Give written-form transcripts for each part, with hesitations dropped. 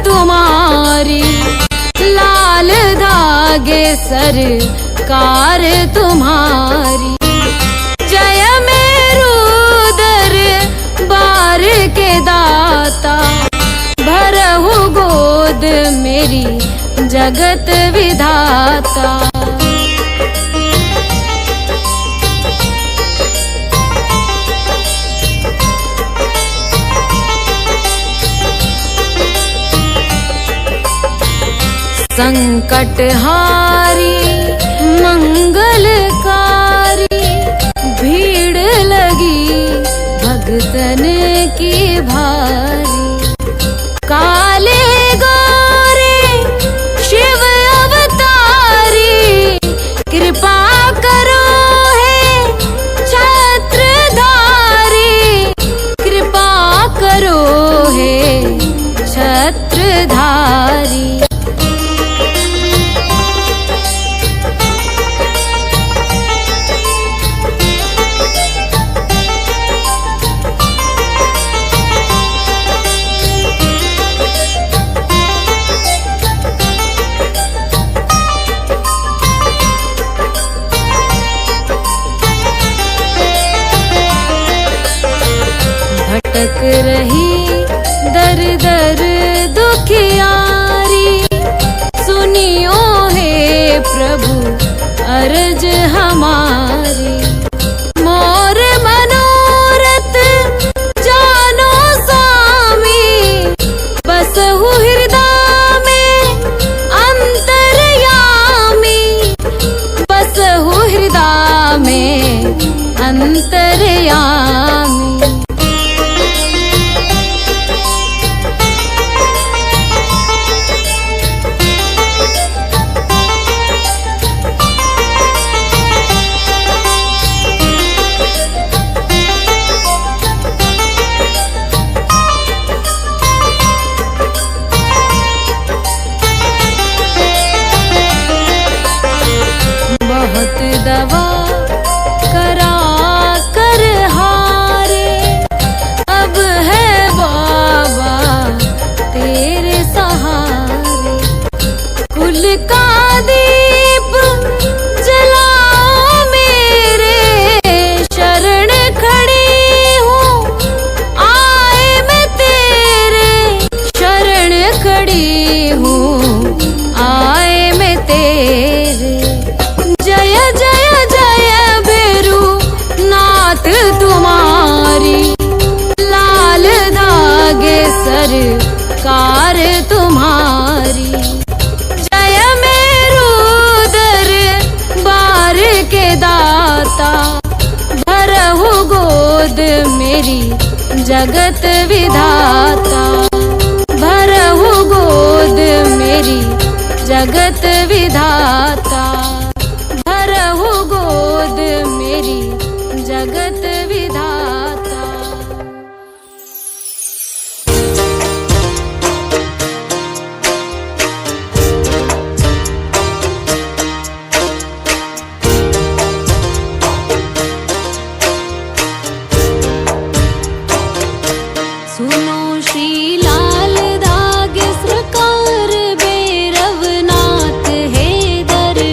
तुम्हारी, लाल धागे सरकार तुम्हारी। जय मेरू दरबार के दाता, भरहु गोद मेरी जगत विधाता। संकटहारी मंगलकारी, भीड़ लगी भगतन की भारी। काले गोरे शिव अवतारी, कृपा करो हे छत्रधारी, कृपा करो हे छत्रधारी। भटक रही दर दर दुखियारी, सुनियो हे प्रभु अर्ज हमारी। मोर मनोरथ जानो स्वामी, बसहु हृदय में अंतर्यामी, बसहु हृदय में अंतर्यामी। बहुत दवा करा कर हारे, अब है बाबा तेरे सहारे। कुल का दीप जलाओ मेरे, शरण खड़ी हूँ आए मैं तेरे, शरण खड़ी हूँ आए मैं तेरे। जय जय जय भैरू नाथ तुम्हारी, लाल धागे सरकार तुम्हारी। जय मेरू दरबार के दाता, भरहु गोद मेरी जगत विधाता। भरहु गोद मेरी जगत विधाता, भरहु गोद मेरी जगत विधाता। सुनो श्री लाल धागे सरकार, भैरवनाथ है दरबार।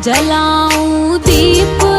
जलाऊं दीप